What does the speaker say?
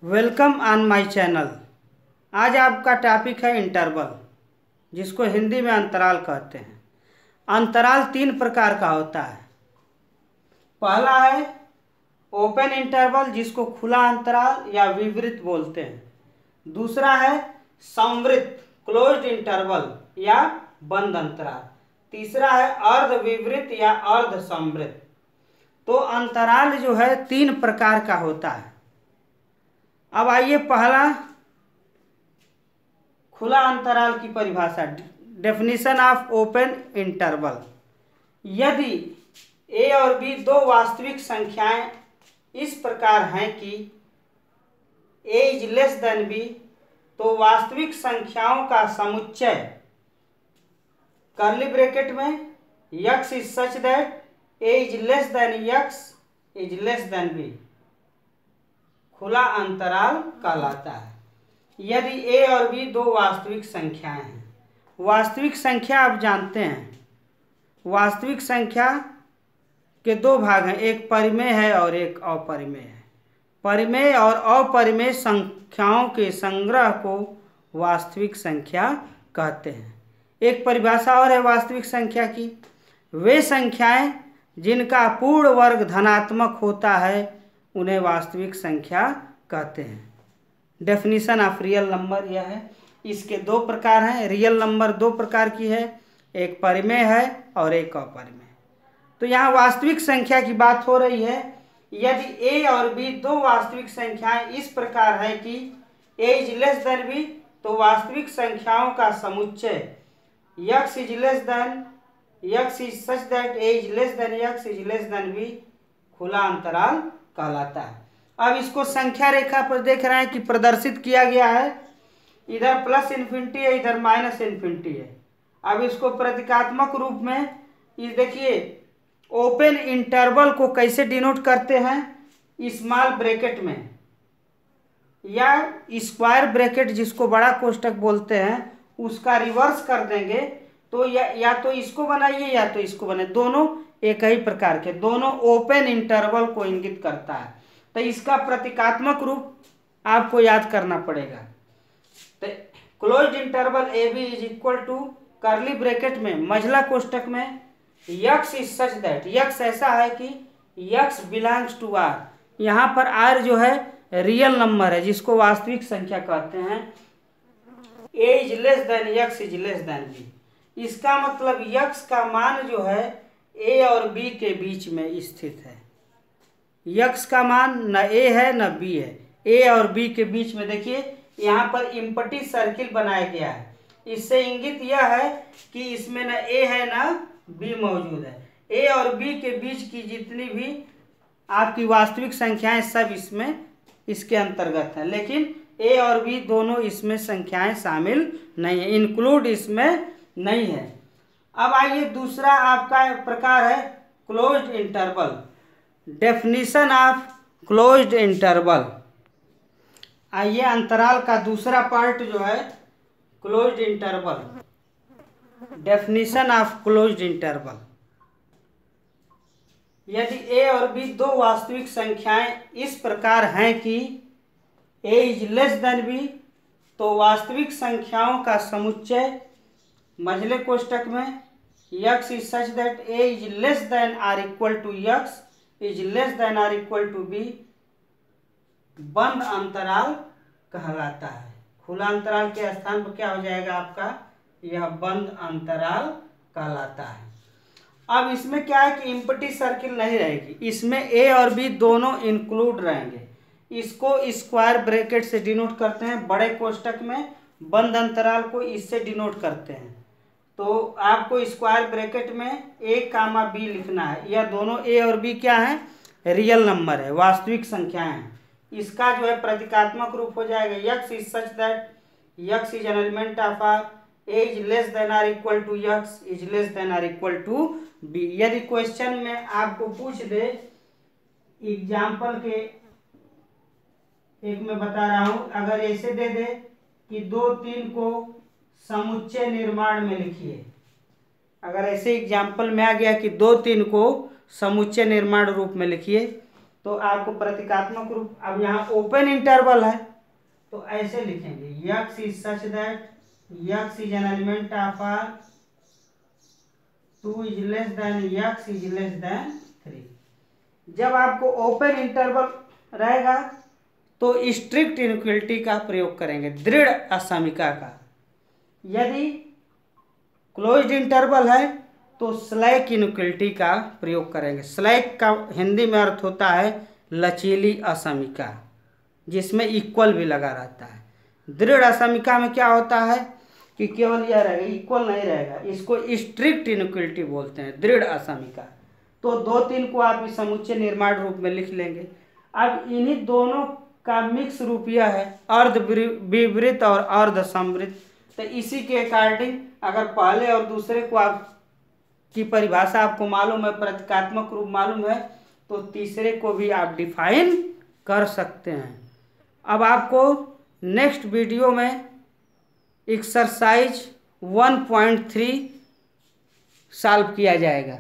Welcome on my channel. आज आपका topic है इंटरवल, जिसको हिंदी में अंतराल कहते हैं। अंतराल 3 प्रकार का होता है। पहला है ओपन इंटरवल, जिसको खुला अंतराल या विवृत बोलते हैं। दूसरा है संवृत क्लोज्ड इंटरवल या बंद अंतराल। तीसरा है अर्ध विवृत या अर्ध संवृत। तो अंतराल जो है 3 प्रकार का होता है। अब आइए पहला खुला अंतराल की परिभाषा, डेफिनेशन ऑफ ओपन इंटरवल। यदि ए और बी दो वास्तविक संख्याएं इस प्रकार हैं कि A is less than B, तो वास्तविक संख्याओं का समुच्चय कर्ली ब्रैकेट में x is such that A is less than x is less than B खुला अंतराल कहलाता है। यदि ए और बी दो वास्तविक संख्याएं हैं। वास्तविक संख्या आप जानते हैं, वास्तविक संख्या के 2 भाग हैं, एक परिमेय है और एक अपरिमेय है। परिमेय और अपरिमेय संख्याओं के संग्रह को वास्तविक संख्या कहते हैं। एक परिभाषा और है वास्तविक संख्या की, वे संख्याएं जिनका पूर्ण वर्ग धनात्मक होता है उन्हें वास्तविक संख्या कहते हैं। डेफिनेशन ऑफ रियल नंबर यह है। इसके 2 प्रकार हैं। रियल नंबर 2 प्रकार की है, एक परिमेय है और एक अपरिमेय। तो यहाँ वास्तविक संख्या की बात हो रही है। यदि ए और बी दो वास्तविक संख्याएं इस प्रकार है कि A is less than B, तो वास्तविक संख्याओं का समुच्चय x is less than x is such that A is less than x is less than B खुला अंतराल कहलाता है। अब इसको संख्या रेखा पर देख रहे हैं कि प्रदर्शित किया गया है। इधर प्लस इन्फिनिटी है, इधर माइनस इन्फिनिटी है। अब इसको प्रतीकात्मक रूप में ये देखिए, ओपन इंटरवल को कैसे डिनोट करते हैं, स्मॉल ब्रैकेट में या स्क्वायर ब्रैकेट जिसको बड़ा कोष्ठक बोलते हैं, उसका रिवर्स कर देंगे तो या तो इसको बनाइए या तो इसको बनाइए, दोनों एक ही प्रकार के, दोनों ओपन इंटरवल को इंगित करता है। तो इसका प्रतीकात्मक रूप आपको याद करना पड़ेगा। तो closed interval A B is equal to curly bracket में मझला कोष्ठक में x is such that, x ऐसा है कि x बिलोंग्स टू r। यहाँ पर r जो है रियल नंबर है, जिसको वास्तविक संख्या कहते हैं। a is less than x is less then b। इसका मतलब x का मान जो है a और b के बीच में स्थित है। x का मान न a है न b है, a और b के बीच में। देखिए यहाँ पर इम्पटी सर्किल बनाया गया है। इससे इंगित यह है कि इसमें न a है न b मौजूद है। a और b के बीच की जितनी भी आपकी वास्तविक संख्याएं सब इसमें इसके अंतर्गत है, लेकिन a और b दोनों इसमें संख्याएं शामिल नहीं है, इंक्लूड इसमें नहीं है। अब आइए दूसरा आपका प्रकार है closed interval. Definition of closed interval. आइए अंतराल का दूसरा पार्ट जो है closed interval. Definition of closed interval. यदि ए और बी दो वास्तविक संख्याएं इस प्रकार हैं कि A is less than B, तो वास्तविक संख्याओं का समुच्चय मझले कोष्ठक में x is such that a is less than or equal to x is less than or equal to b बंद अंतराल कहलाता है। खुला अंतराल के स्थान पर क्या हो जाएगा आपका, यह बंद अंतराल कहलाता है। अब इसमें क्या है कि इम्पटी सर्किल नहीं रहेगी, इसमें a और b दोनों इंक्लूड रहेंगे। इसको स्क्वायर ब्रैकेट से डिनोट करते हैं, बड़े कोष्ठक में बंद अंतराल को इससे डिनोट करते हैं। तो आपको स्क्वायर ब्रैकेट में a कामा b लिखना है। यह दोनों a और b क्या है, रियल नंबर है, वास्तविक संख्याएं हैं। इसका जो है प्रतीकात्मक रूप हो जाएगा x is such that x is an element of r, a is less than or equal to x is less than or equal to b। यदि क्वेश्चन में आपको पूछ दे, एग्जाम्पल के एक मैं बता रहा हूं, अगर ऐसे दे दे कि 2 3 को समुच्चय निर्माण में लिखिए, अगर ऐसे एग्जाम्पल में आ गया कि 2 3 को समुच्चय निर्माण रूप में लिखिए, तो आपको प्रतीकात्मक रूप, अब यहाँ ओपन इंटरवल है तो ऐसे लिखेंगे x is such that x is an element of R, 2 is less than x is less then 3। जब आपको ओपन इंटरवल रहेगा तो स्ट्रिक्ट इनइक्वलिटी का प्रयोग करेंगे, दृढ़ असमीका का। यदि क्लोज्ड इंटरवल है तो स्लैक इनइक्वलिटी का प्रयोग करेंगे। स्लैक का हिंदी में अर्थ होता है लचीली असमीका, जिसमें इक्वल भी लगा रहता है। दृढ़ असमीका में क्या होता है कि केवल यह रहेगा, इक्वल नहीं रहेगा, इसको स्ट्रिक्ट इनइक्वलिटी बोलते हैं, दृढ़ असमीका। तो 2-3 को आप इस समुच्चय निर्माण रूप में लिख लेंगे। अब इन्हीं दोनों का मिक्स रूप यह है अर्ध विवृत और अर्ध समवृत। तो इसी के अकॉर्डिंग अगर पहले और दूसरे को आप की परिभाषा आपको मालूम है, प्रतीकात्मक रूप मालूम है, तो तीसरे को भी आप डिफाइन कर सकते हैं। अब आपको नेक्स्ट वीडियो में एक्सरसाइज 1.3 सॉल्व किया जाएगा।